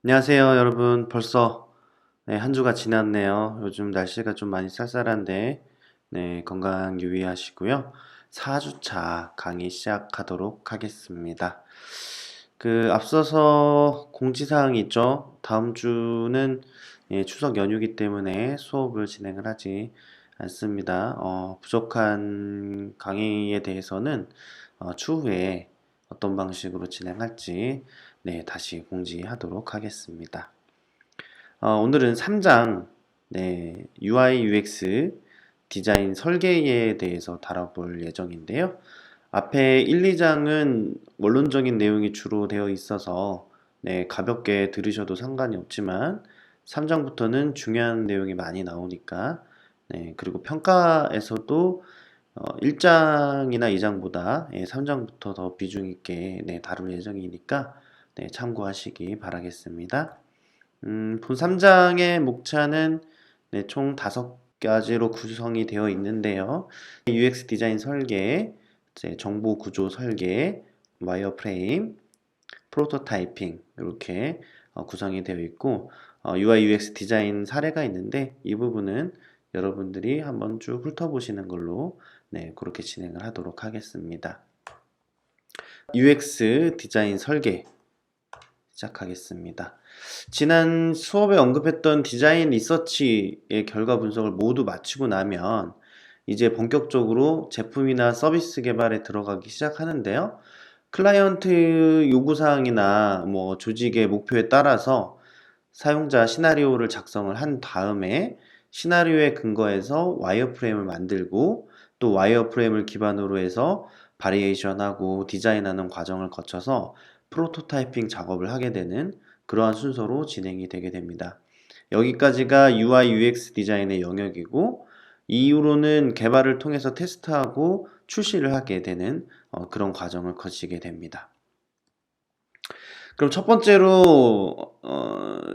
안녕하세요, 여러분. 벌써 한 주가 지났네요. 요즘 날씨가 좀 많이 쌀쌀한데, 건강 유의하시고요. 4주차 강의 시작하도록 하겠습니다. 앞서서 공지사항이 있죠. 다음 주는 추석 연휴이기 때문에 수업을 진행을 하지 않습니다. 부족한 강의에 대해서는 추후에 어떤 방식으로 진행할지 다시 공지하도록 하겠습니다. 오늘은 3장 UI UX 디자인 설계에 대해서 다뤄볼 예정인데요. 앞에 1, 2장은 원론적인 내용이 주로 되어 있어서 가볍게 들으셔도 상관이 없지만 3장부터는 중요한 내용이 많이 나오니까 그리고 평가에서도 1장이나 2장보다 3장부터 더 비중 있게 다룰 예정이니까 참고하시기 바라겠습니다. 본 3장의 목차는 총 5가지로 구성이 되어 있는데요. UX 디자인 설계, 정보 구조 설계, 와이어프레임, 프로토타이핑 이렇게 구성이 되어 있고 UI UX 디자인 사례가 있는데 이 부분은 여러분들이 한번 쭉 훑어보시는 걸로 그렇게 진행을 하도록 하겠습니다. UX 디자인 설계 시작하겠습니다. 지난 수업에 언급했던 디자인 리서치의 결과 분석을 모두 마치고 나면 이제 본격적으로 제품이나 서비스 개발에 들어가기 시작하는데요. 클라이언트 요구사항이나 조직의 목표에 따라서 사용자 시나리오를 작성을 한 다음에 시나리오에 근거해서 와이어프레임을 만들고 또 와이어프레임을 기반으로 해서 바리에이션하고 디자인하는 과정을 거쳐서 프로토타이핑 작업을 하게 되는 그러한 순서로 진행이 되게 됩니다. 여기까지가 UI UX 디자인의 영역이고 이후로는 개발을 통해서 테스트하고 출시를 하게 되는 그런 과정을 거치게 됩니다. 그럼 첫 번째로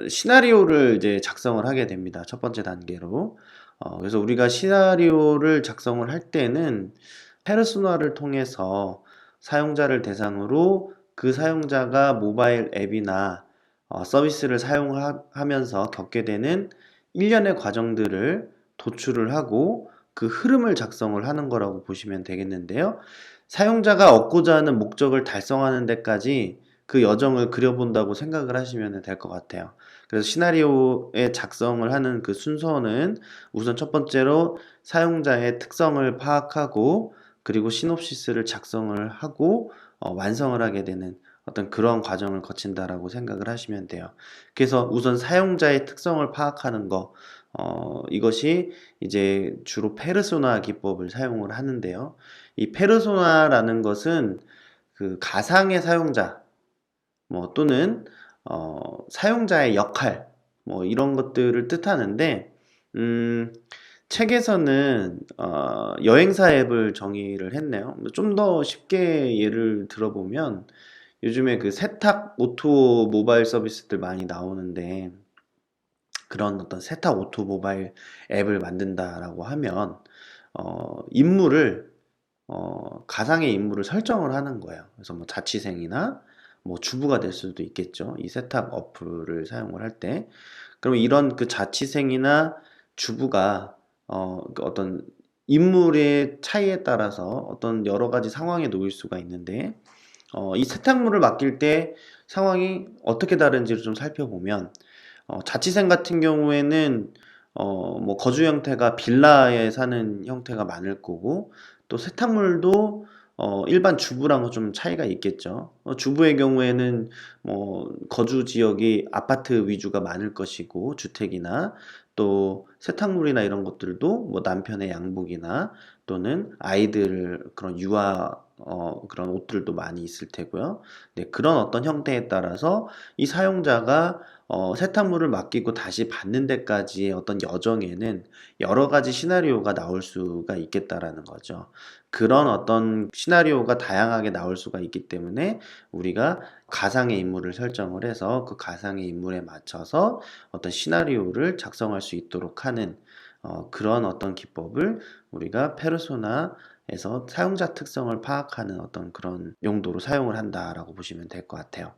시나리오를 이제 작성을 하게 됩니다. 첫 번째 단계로. 그래서 우리가 시나리오를 작성을 할 때는 페르소나를 통해서 사용자를 대상으로 그 사용자가 모바일 앱이나 서비스를 사용하면서 겪게 되는 일련의 과정들을 도출을 하고 그 흐름을 작성을 하는 거라고 보시면 되겠는데요. 사용자가 얻고자 하는 목적을 달성하는 데까지 그 여정을 그려본다고 생각을 하시면 될 것 같아요. 그래서 시나리오의 작성을 하는 그 순서는 우선 첫 번째로 사용자의 특성을 파악하고 그리고 시놉시스를 작성을 하고 완성을 하게 되는 어떤 그런 과정을 거친다라고 생각을 하시면 돼요. 그래서 우선 사용자의 특성을 파악하는 거, 이것이 이제 주로 페르소나 기법을 사용을 하는데요. 이 페르소나라는 것은 그 가상의 사용자, 또는 사용자의 역할, 이런 것들을 뜻하는데, 책에서는 여행사 앱을 정의를 했네요. 좀 더 쉽게 예를 들어보면 요즘에 그 세탁 오토 모바일 서비스들 많이 나오는데 그런 어떤 세탁 오토 모바일 앱을 만든다라고 하면 인물을 가상의 인물을 설정을 하는 거예요. 그래서 자취생이나 주부가 될 수도 있겠죠. 이 세탁 어플을 사용을 할 때. 그럼 이런 그 자취생이나 주부가 그 어떤 인물의 차이에 따라서 어떤 여러 가지 상황에 놓일 수가 있는데 이 세탁물을 맡길 때 상황이 어떻게 다른지를 좀 살펴보면 자취생 같은 경우에는 거주 형태가 빌라에 사는 형태가 많을 거고 또 세탁물도 일반 주부랑은 좀 차이가 있겠죠. 주부의 경우에는 거주 지역이 아파트 위주가 많을 것이고 주택이나 또 세탁물이나 이런 것들도 남편의 양복이나 또는 아이들 그런 유아 그런 옷들도 많이 있을 테고요. 네, 그런 어떤 형태에 따라서 이 사용자가 세탁물을 맡기고 다시 받는 데까지의 어떤 여정에는 여러 가지 시나리오가 나올 수가 있겠다라는 거죠. 그런 어떤 시나리오가 다양하게 나올 수가 있기 때문에 우리가 가상의 인물을 설정을 해서 그 가상의 인물에 맞춰서 어떤 시나리오를 작성할 수 있도록 하는 그런 어떤 기법을 우리가 페르소나에서 사용자 특성을 파악하는 어떤 그런 용도로 사용을 한다라고 보시면 될 것 같아요.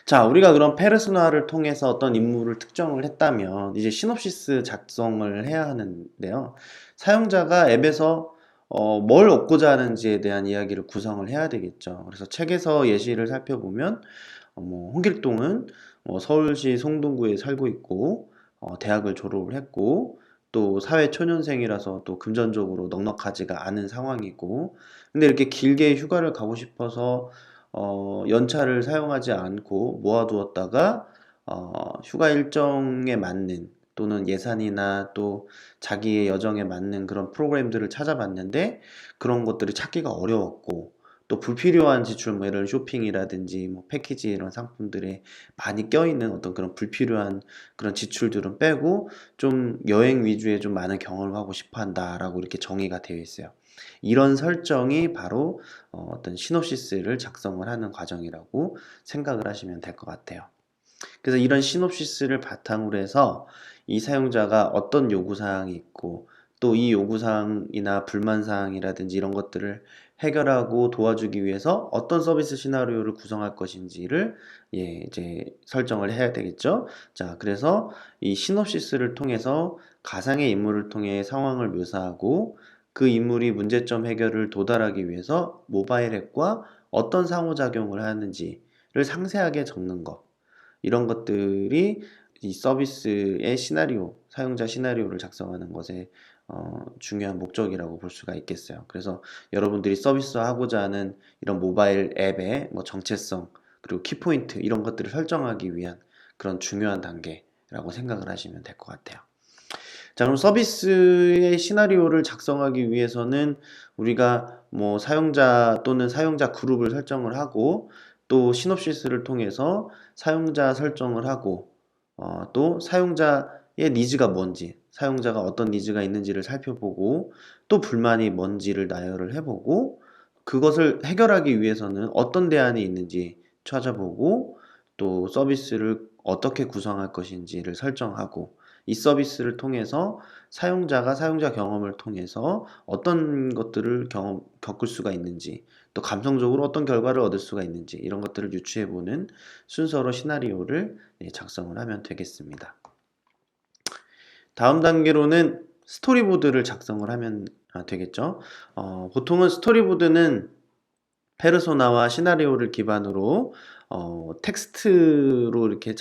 자, 우리가 그런 페르소나를 통해서 어떤 인물을 특정을 했다면 이제 시놉시스 작성을 해야 하는데요. 사용자가 앱에서 뭘 얻고자 하는지에 대한 이야기를 구성을 해야 되겠죠. 그래서 책에서 예시를 살펴보면 홍길동은 서울시 송동구에 살고 있고 대학을 졸업을 했고 또 사회 초년생이라서 또 금전적으로 넉넉하지가 않은 상황이고 근데 이렇게 길게 휴가를 가고 싶어서 연차를 사용하지 않고 모아두었다가 휴가 일정에 맞는 또는 예산이나 또 자기의 여정에 맞는 그런 프로그램들을 찾아봤는데 그런 것들이 찾기가 어려웠고 또 불필요한 지출 뭐 이런 쇼핑이라든지 뭐 패키지 이런 상품들에 많이 껴있는 어떤 그런 불필요한 그런 지출들은 빼고 좀 여행 위주의 좀 많은 경험을 하고 싶어 한다라고 이렇게 정의가 되어 있어요. 이런 설정이 바로 어떤 시놉시스를 작성을 하는 과정이라고 생각을 하시면 될 것 같아요. 그래서 이런 시놉시스를 바탕으로 해서 이 사용자가 어떤 요구사항이 있고 또 이 요구사항이나 불만사항이라든지 이런 것들을 해결하고 도와주기 위해서 어떤 서비스 시나리오를 구성할 것인지를 이제 설정을 해야 되겠죠. 자, 그래서 이 시놉시스를 통해서 가상의 인물을 통해 상황을 묘사하고 그 인물이 문제점 해결을 도달하기 위해서 모바일 앱과 어떤 상호작용을 하는지를 상세하게 적는 것. 이런 것들이 이 서비스의 시나리오, 사용자 시나리오를 작성하는 것의 중요한 목적이라고 볼 수가 있겠어요. 그래서 여러분들이 서비스하고자 하는 이런 모바일 앱의 뭐 정체성, 그리고 키포인트 이런 것들을 설정하기 위한 그런 중요한 단계라고 생각을 하시면 될 것 같아요. 자, 그럼 서비스의 시나리오를 작성하기 위해서는 우리가 뭐 사용자 또는 사용자 그룹을 설정을 하고 또 시놉시스를 통해서 사용자 설정을 하고 또 사용자의 니즈가 뭔지, 사용자가 어떤 니즈가 있는지를 살펴보고 또 불만이 뭔지를 나열을 해보고 그것을 해결하기 위해서는 어떤 대안이 있는지 찾아보고 또 서비스를 어떻게 구성할 것인지를 설정하고 이 서비스를 통해서 사용자가 사용자 경험을 통해서 어떤 것들을 겪을 수가 있는지 또 감성적으로 어떤 결과를 얻을 수가 있는지 이런 것들을 유추해보는 순서로 시나리오를 작성을 하면 되겠습니다. 다음 단계로는 스토리보드를 작성을 하면 되겠죠. 보통은 스토리보드는 페르소나와 시나리오를 기반으로 텍스트로 이렇게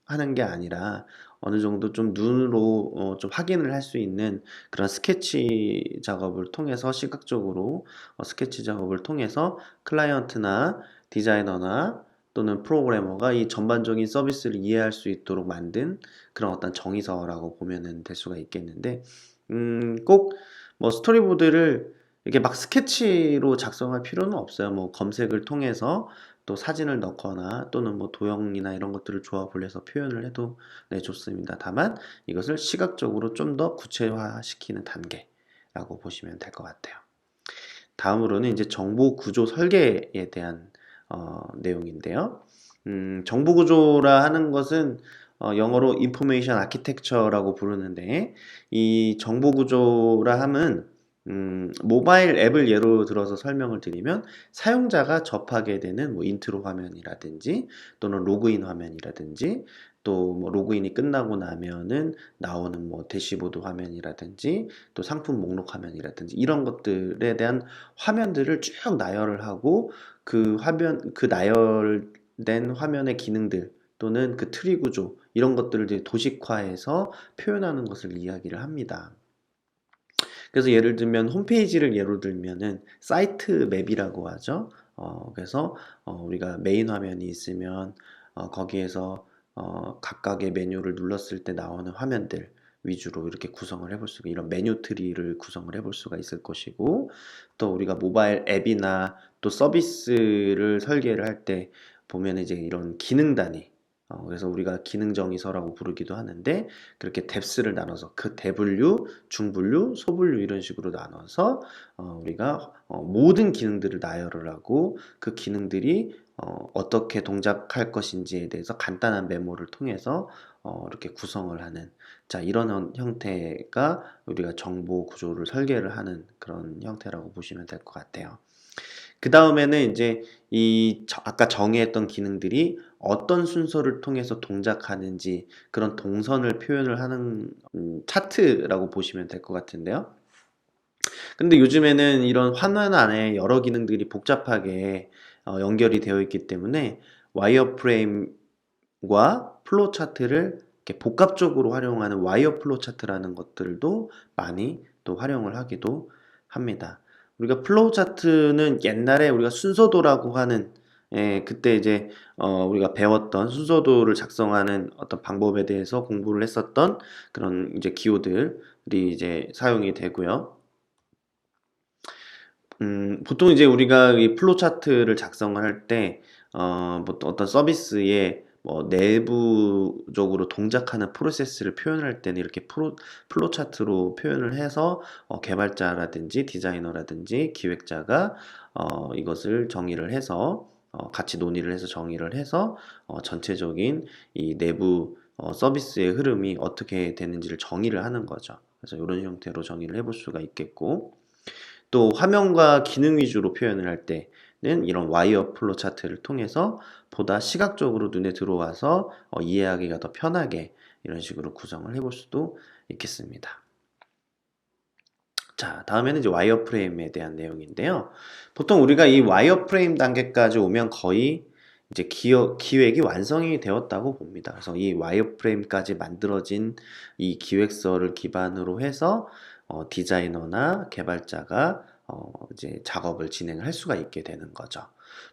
하는 게 아니라 어느 정도 좀 눈으로 좀 확인을 할 수 있는 그런 스케치 작업을 통해서 시각적으로 스케치 작업을 통해서 클라이언트나 디자이너나 또는 프로그래머가 이 전반적인 서비스를 이해할 수 있도록 만든 그런 어떤 정의서라고 보면은 될 수가 있겠는데 꼭 뭐 스토리보드를 이렇게 막 스케치로 작성할 필요는 없어요. 뭐 검색을 통해서 또 사진을 넣거나 또는 뭐 도형이나 이런 것들을 조합을 해서 표현을 해도 좋습니다. 다만 이것을 시각적으로 좀 더 구체화시키는 단계라고 보시면 될 것 같아요. 다음으로는 이제 정보 구조 설계에 대한 내용인데요. 정보 구조라 하는 것은 영어로 information architecture라고 부르는데 이 정보 구조라 함은 모바일 앱을 예로 들어서 설명을 드리면 사용자가 접하게 되는 뭐 인트로 화면이라든지 또는 로그인 화면이라든지 또 뭐 로그인이 끝나고 나면은 나오는 뭐 대시보드 화면이라든지 또 상품 목록 화면이라든지 이런 것들에 대한 화면들을 쭉 나열을 하고 그 나열된 화면의 기능들 또는 그 트리 구조 이런 것들을 이제 도식화해서 표현하는 것을 이야기를 합니다. 그래서 예를 들면 홈페이지를 예로 들면은 사이트 맵이라고 하죠. 그래서 우리가 메인 화면이 있으면 거기에서 각각의 메뉴를 눌렀을 때 나오는 화면들 위주로 이렇게 구성을 해볼 수가 이런 메뉴 트리를 구성을 해볼 수가 있을 것이고 또 우리가 모바일 앱이나 또 서비스를 설계를 할 때 보면 이제 이런 기능 단위 그래서 우리가 기능 정의서라고 부르기도 하는데 그렇게 뎁스를 나눠서 그 대분류, 중분류, 소분류 이런 식으로 나눠서 우리가 모든 기능들을 나열을 하고 그 기능들이 어떻게 동작할 것인지에 대해서 간단한 메모를 통해서 이렇게 구성을 하는 자 이런 형태가 우리가 정보 구조를 설계를 하는 그런 형태라고 보시면 될 것 같아요. 그 다음에는 이제 아까 정의했던 기능들이 어떤 순서를 통해서 동작하는지 그런 동선을 표현을 하는 차트라고 보시면 될 것 같은데요. 근데 요즘에는 이런 화면 안에 여러 기능들이 복잡하게 연결이 되어 있기 때문에 와이어프레임과 플로우 차트를 이렇게 복합적으로 활용하는 와이어 플로우 차트라는 것들도 많이 또 활용을 하기도 합니다. 우리가 플로우 차트는 옛날에 우리가 순서도라고 하는 그때 이제 우리가 배웠던 순서도를 작성하는 어떤 방법에 대해서 공부를 했었던 그런 이제 기호들이 이제 사용이 되고요. 보통 이제 우리가 이 플로우 차트를 작성을 할 때, 뭐 어떤 서비스의 뭐 내부적으로 동작하는 프로세스를 표현할 때는 이렇게 플로우 차트로 표현을 해서 개발자라든지 디자이너라든지 기획자가 이것을 정의를 해서 같이 논의를 해서 정의를 해서 전체적인 이 내부 서비스의 흐름이 어떻게 되는지를 정의를 하는 거죠. 그래서 이런 형태로 정의를 해볼 수가 있겠고, 또 화면과 기능 위주로 표현을 할 때는 이런 와이어 플로 차트를 통해서 보다 시각적으로 눈에 들어와서 이해하기가 더 편하게 이런 식으로 구성을 해볼 수도 있겠습니다. 자, 다음에는 이제 와이어 프레임에 대한 내용인데요. 보통 우리가 이 와이어 프레임 단계까지 오면 거의 이제 기획이 완성이 되었다고 봅니다. 그래서 이 와이어 프레임까지 만들어진 이 기획서를 기반으로 해서 디자이너나 개발자가 이제 작업을 진행을 할 수가 있게 되는 거죠.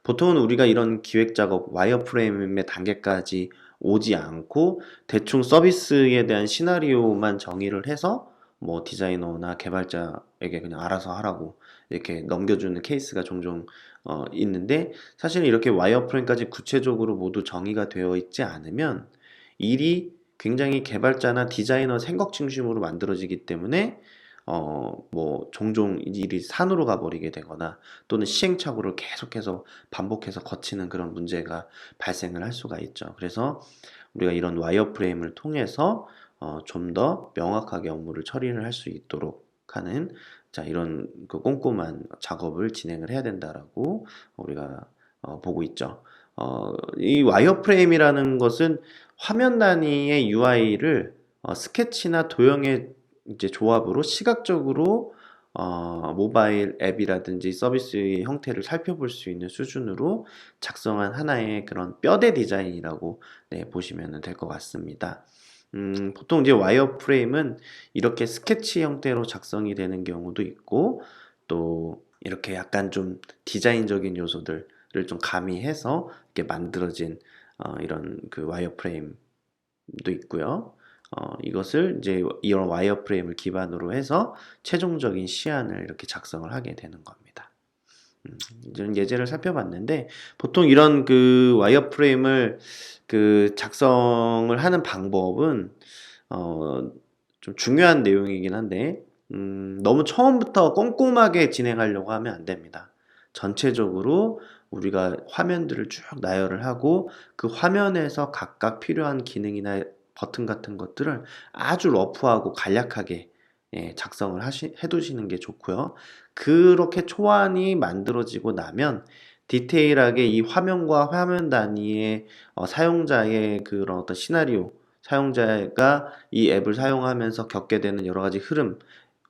보통은 우리가 이런 기획 작업, 와이어 프레임의 단계까지 오지 않고 대충 서비스에 대한 시나리오만 정의를 해서 뭐 디자이너나 개발자에게 그냥 알아서 하라고 이렇게 넘겨주는 케이스가 종종 있는데, 사실은 이렇게 와이어프레임까지 구체적으로 모두 정의가 되어 있지 않으면 일이 굉장히 개발자나 디자이너 생각 중심으로 만들어지기 때문에 뭐 종종 일이 산으로 가버리게 되거나 또는 시행착오를 계속해서 반복해서 거치는 그런 문제가 발생을 할 수가 있죠. 그래서 우리가 이런 와이어프레임을 통해서 좀 더 명확하게 업무를 처리를 할 수 있도록 하는, 자, 이런 그 꼼꼼한 작업을 진행을 해야 된다라고 우리가 보고 있죠. 이 와이어프레임이라는 것은 화면 단위의 UI를 스케치나 도형의 이제 조합으로 시각적으로 모바일 앱이라든지 서비스의 형태를 살펴볼 수 있는 수준으로 작성한 하나의 그런 뼈대 디자인이라고 보시면 될 것 같습니다. 보통 이제 와이어 프레임은 이렇게 스케치 형태로 작성이 되는 경우도 있고, 또 이렇게 약간 좀 디자인적인 요소들을 좀 가미해서 이렇게 만들어진 이런 그 와이어 프레임도 있고요. 이것을 이제 이런 와이어 프레임을 기반으로 해서 최종적인 시안을 이렇게 작성을 하게 되는 겁니다. 이런 예제를 살펴봤는데, 보통 이런 그 와이어 프레임을 그 작성을 하는 방법은 좀 중요한 내용이긴 한데, 너무 처음부터 꼼꼼하게 진행하려고 하면 안 됩니다. 전체적으로 우리가 화면들을 쭉 나열을 하고 그 화면에서 각각 필요한 기능이나 버튼 같은 것들을 아주 러프하고 간략하게 작성을 해두시는 게 좋고요. 그렇게 초안이 만들어지고 나면 디테일하게 이 화면과 화면 단위의 사용자의 그런 어떤 시나리오, 사용자가 이 앱을 사용하면서 겪게 되는 여러 가지 흐름,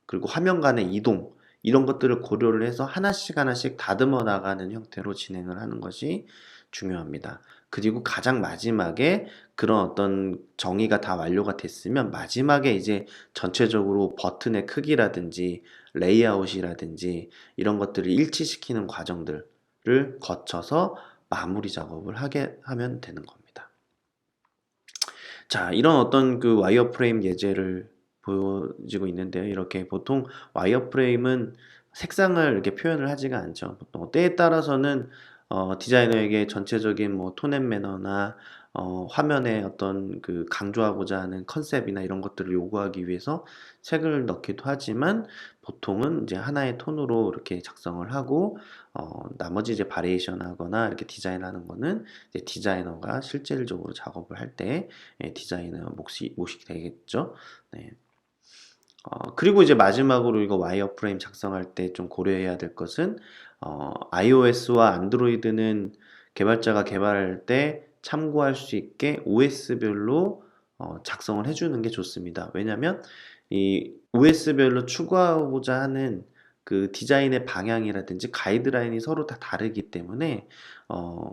그리고 화면 간의 이동, 이런 것들을 고려를 해서 하나씩 하나씩 다듬어 나가는 형태로 진행을 하는 것이 중요합니다. 그리고 가장 마지막에 그런 어떤 정의가 다 완료가 됐으면 마지막에 이제 전체적으로 버튼의 크기라든지 레이아웃이라든지 이런 것들을 일치시키는 과정들을 거쳐서 마무리 작업을 하게 하면 되는 겁니다. 자, 이런 어떤 그 와이어프레임 예제를 보여지고 있는데요. 이렇게 보통 와이어프레임은 색상을 이렇게 표현을 하지가 않죠. 보통 때에 따라서는 디자이너에게 전체적인 뭐 톤앤 매너나 화면에 어떤 그 강조하고자 하는 컨셉이나 이런 것들을 요구하기 위해서 색을 넣기도 하지만, 보통은 이제 하나의 톤으로 이렇게 작성을 하고 나머지 이제 바리에이션 하거나 이렇게 디자인하는 거는 이제 디자이너가 실질적으로 작업을 할 때 디자이너 몫이 되겠죠. 네. 그리고 이제 마지막으로 이거 와이어프레임 작성할 때 좀 고려해야 될 것은 iOS와 안드로이드는 개발자가 개발할 때 참고할 수 있게 OS별로 작성을 해주는 게 좋습니다. 왜냐면 이 OS별로 추구하고자 하는 그 디자인의 방향이라든지 가이드라인이 서로 다 다르기 때문에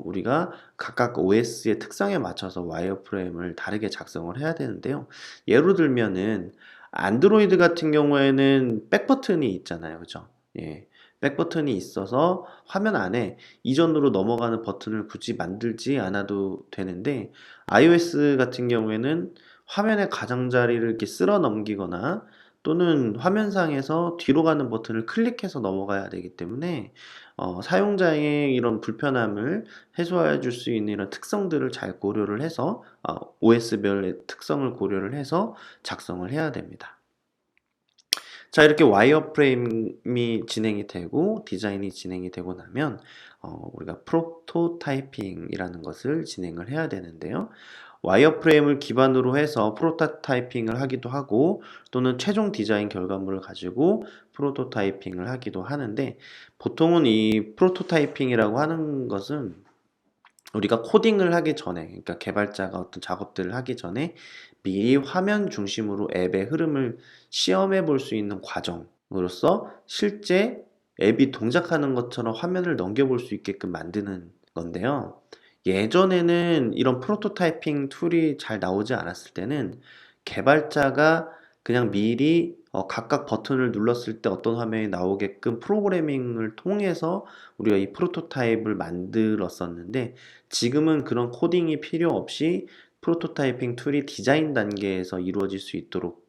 우리가 각각 OS의 특성에 맞춰서 와이어프레임을 다르게 작성을 해야 되는데요. 예로 들면은 안드로이드 같은 경우에는 백 버튼이 있잖아요. 그죠? 예. 백 버튼이 있어서 화면 안에 이전으로 넘어가는 버튼을 굳이 만들지 않아도 되는데 iOS 같은 경우에는 화면의 가장자리를 이렇게 쓸어 넘기거나 또는 화면상에서 뒤로 가는 버튼을 클릭해서 넘어가야 되기 때문에 사용자의 이런 불편함을 해소해 줄 수 있는 이런 특성들을 잘 고려를 해서 OS별의 특성을 고려를 해서 작성을 해야 됩니다. 자, 이렇게 와이어프레임이 진행이 되고 디자인이 진행이 되고 나면 우리가 프로토타이핑이라는 것을 진행을 해야 되는데요. 와이어프레임을 기반으로 해서 프로토타이핑을 하기도 하고 또는 최종 디자인 결과물을 가지고 프로토타이핑을 하기도 하는데 보통은 이 프로토타이핑이라고 하는 것은 우리가 코딩을 하기 전에, 그러니까 개발자가 어떤 작업들을 하기 전에 미리 화면 중심으로 앱의 흐름을 시험해 볼 수 있는 과정으로서 실제 앱이 동작하는 것처럼 화면을 넘겨볼 수 있게끔 만드는 건데요. 예전에는 이런 프로토타이핑 툴이 잘 나오지 않았을 때는 개발자가 그냥 미리 각각 버튼을 눌렀을 때 어떤 화면이 나오게끔 프로그래밍을 통해서 우리가 이 프로토타입을 만들었었는데 지금은 그런 코딩이 필요 없이 프로토타이핑 툴이 디자인 단계에서 이루어질 수 있도록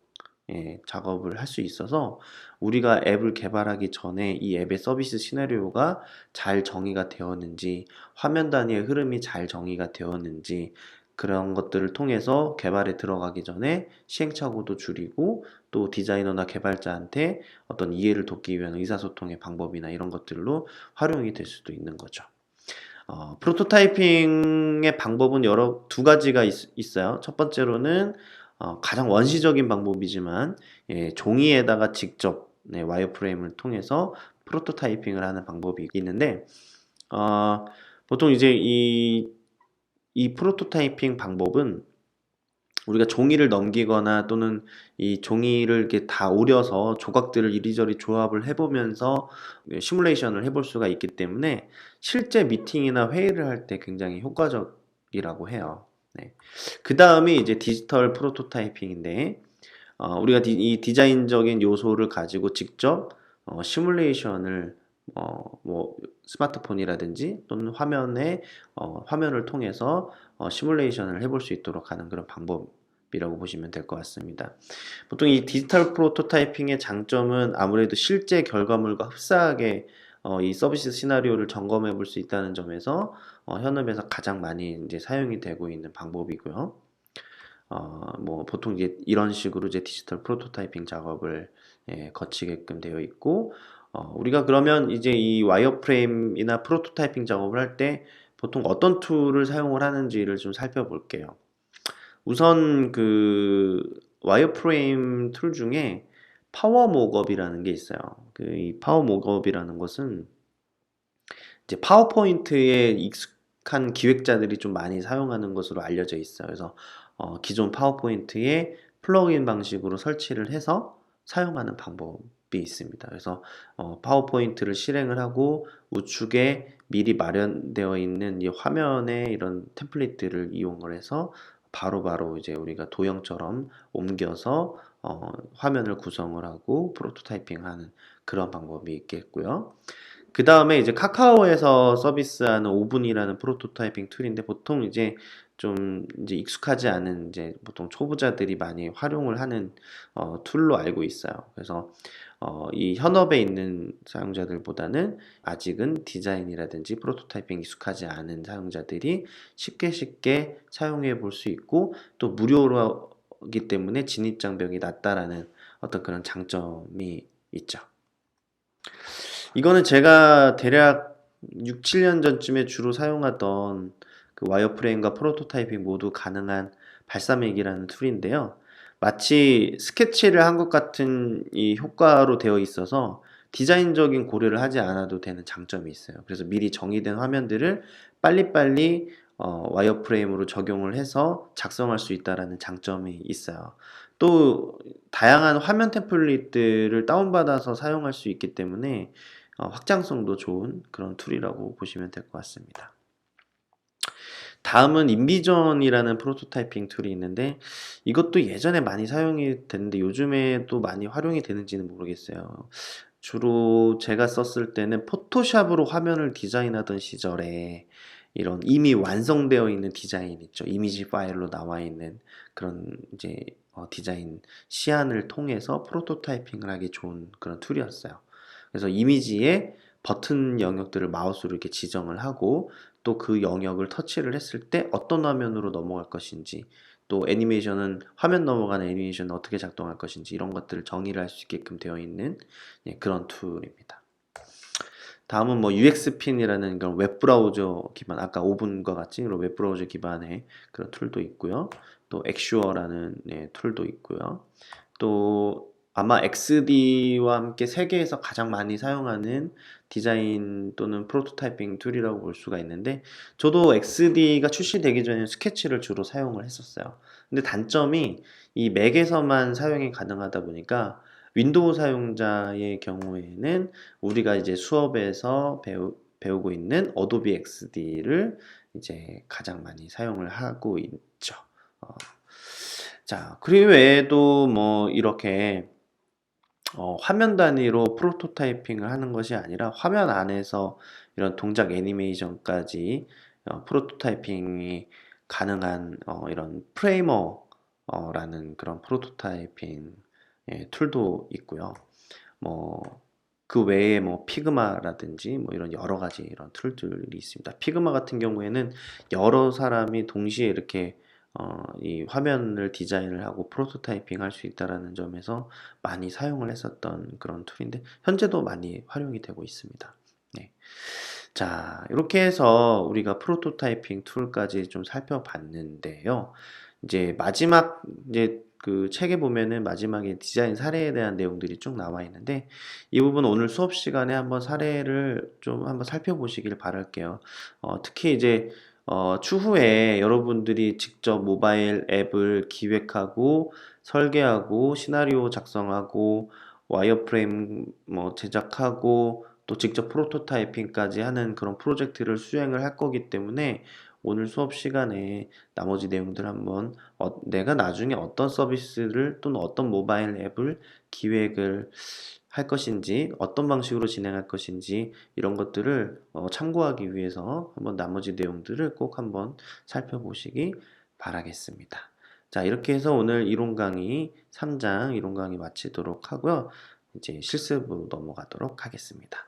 작업을 할 수 있어서 우리가 앱을 개발하기 전에 이 앱의 서비스 시나리오가 잘 정의가 되었는지 화면 단위의 흐름이 잘 정의가 되었는지 그런 것들을 통해서 개발에 들어가기 전에 시행착오도 줄이고 또 디자이너나 개발자한테 어떤 이해를 돕기 위한 의사소통의 방법이나 이런 것들로 활용이 될 수도 있는 거죠. 프로토타이핑의 방법은 두 가지가 있어요. 첫 번째로는 가장 원시적인 방법이지만 종이에다가 직접 와이어프레임을 통해서 프로토타이핑을 하는 방법이 있는데 보통 이제 이 프로토타이핑 방법은 우리가 종이를 넘기거나 또는 이 종이를 이렇게 다 오려서 조각들을 이리저리 조합을 해보면서 시뮬레이션을 해볼 수가 있기 때문에 실제 미팅이나 회의를 할 때 굉장히 효과적이라고 해요. 네. 그 다음이 이제 디지털 프로토타이핑인데 우리가 이 디자인적인 요소를 가지고 직접 시뮬레이션을 뭐 스마트폰이라든지 또는 화면을 통해서 시뮬레이션을 해볼 수 있도록 하는 그런 방법이라고 보시면 될 것 같습니다. 보통 이 디지털 프로토타이핑의 장점은 아무래도 실제 결과물과 흡사하게 이 서비스 시나리오를 점검해 볼 수 있다는 점에서 현업에서 가장 많이 이제 사용이 되고 있는 방법이고요. 뭐 보통 이제 이런 식으로 이제 디지털 프로토타이핑 작업을 거치게끔 되어 있고 우리가 그러면 이제 이 와이어프레임이나 프로토타이핑 작업을 할 때 보통 어떤 툴을 사용을 하는지를 좀 살펴볼게요. 우선 그 와이어프레임 툴 중에 파워모업이라는 게 있어요. 이 파워모업이라는 것은 이제 파워포인트에 익숙한 기획자들이 좀 많이 사용하는 것으로 알려져 있어요. 그래서 기존 파워포인트에 플러그인 방식으로 설치를 해서 사용하는 방법이 있습니다. 그래서 파워포인트를 실행을 하고 우측에 미리 마련되어 있는 이 화면에 이런 템플릿들을 이용을 해서 바로바로 이제 우리가 도형처럼 옮겨서 화면을 구성을 하고 프로토타이핑하는 그런 방법이 있겠고요. 그 다음에 이제 카카오에서 서비스하는 오븐이라는 프로토타이핑 툴인데 보통 이제 좀 이제 익숙하지 않은 이제 보통 초보자들이 많이 활용을 하는 툴로 알고 있어요. 그래서 이 현업에 있는 사용자들보다는 아직은 디자인이라든지 프로토타이핑 익숙하지 않은 사용자들이 쉽게 사용해 볼 수 있고 또 무료로기 때문에 진입 장벽이 낮다라는 어떤 그런 장점이 있죠. 이거는 제가 대략 6, 7년 전쯤에 주로 사용하던 그 와이어프레임과 프로토타이핑 모두 가능한 발사믹이라는 툴인데요. 마치 스케치를 한 것 같은 이 효과로 되어 있어서 디자인적인 고려를 하지 않아도 되는 장점이 있어요. 그래서 미리 정의된 화면들을 빨리빨리 와이어프레임으로 적용을 해서 작성할 수 있다라는 장점이 있어요. 또 다양한 화면 템플릿들을 다운받아서 사용할 수 있기 때문에 확장성도 좋은 그런 툴이라고 보시면 될 것 같습니다. 다음은 인비전이라는 프로토타이핑 툴이 있는데 이것도 예전에 많이 사용이 됐는데 요즘에 또 많이 활용이 되는지는 모르겠어요. 주로 제가 썼을 때는 포토샵으로 화면을 디자인하던 시절에 이런 이미 완성되어 있는 디자인 있죠. 이미지 파일로 나와 있는 그런 이제 디자인 시안을 통해서 프로토타이핑을 하기 좋은 그런 툴이었어요. 그래서 이미지에 버튼 영역들을 마우스로 이렇게 지정을 하고 또 그 영역을 터치를 했을 때 어떤 화면으로 넘어갈 것인지 또 애니메이션은 화면 넘어가는 애니메이션은 어떻게 작동할 것인지 이런 것들을 정의를 할 수 있게끔 되어 있는 그런 툴입니다. 다음은 뭐 UX핀이라는 그런 웹브라우저 기반, 아까 오븐과 같이 그런 웹브라우저 기반의 그런 툴도 있고요. 또 엑슈어라는 툴도 있고요. 또 아마 XD와 함께 세계에서 가장 많이 사용하는 디자인 또는 프로토타이핑 툴이라고 볼 수가 있는데 저도 XD가 출시되기 전에 스케치를 주로 사용을 했었어요. 근데 단점이 이 맥에서만 사용이 가능하다 보니까 윈도우 사용자의 경우에는 우리가 이제 수업에서 배우고 있는 어도비 XD를 이제 가장 많이 사용을 하고 있죠. 어, 자, 그 외에도 뭐 이렇게 화면 단위로 프로토타이핑을 하는 것이 아니라 화면 안에서 이런 동작 애니메이션까지 프로토타이핑이 가능한 이런 프레이머라는 그런 프로토타이핑 툴도 있고요. 뭐 그 외에 뭐 피그마라든지 뭐 이런 여러 가지 이런 툴들이 있습니다. 피그마 같은 경우에는 여러 사람이 동시에 이렇게 이 화면을 디자인을 하고 프로토타이핑 할 수 있다라는 점에서 많이 사용을 했었던 그런 툴인데 현재도 많이 활용이 되고 있습니다. 네. 자, 이렇게 해서 우리가 프로토타이핑 툴까지 좀 살펴봤는데요. 이제 마지막 이제 그 책에 보면은 마지막에 디자인 사례에 대한 내용들이 쭉 나와 있는데 이 부분 오늘 수업 시간에 한번 사례를 좀 한번 살펴보시길 바랄게요. 특히 이제 추후에 여러분들이 직접 모바일 앱을 기획하고 설계하고 시나리오 작성하고 와이어프레임 뭐 제작하고 또 직접 프로토타이핑까지 하는 그런 프로젝트를 수행을 할 거기 때문에 오늘 수업 시간에 나머지 내용들 한번 내가 나중에 어떤 서비스를 또는 어떤 모바일 앱을 기획을 할 것인지 어떤 방식으로 진행할 것인지 이런 것들을 참고하기 위해서 한번 나머지 내용들을 꼭 한번 살펴보시기 바라겠습니다. 자, 이렇게 해서 오늘 이론 강의 3장 이론 강의 마치도록 하고요. 이제 실습으로 넘어가도록 하겠습니다.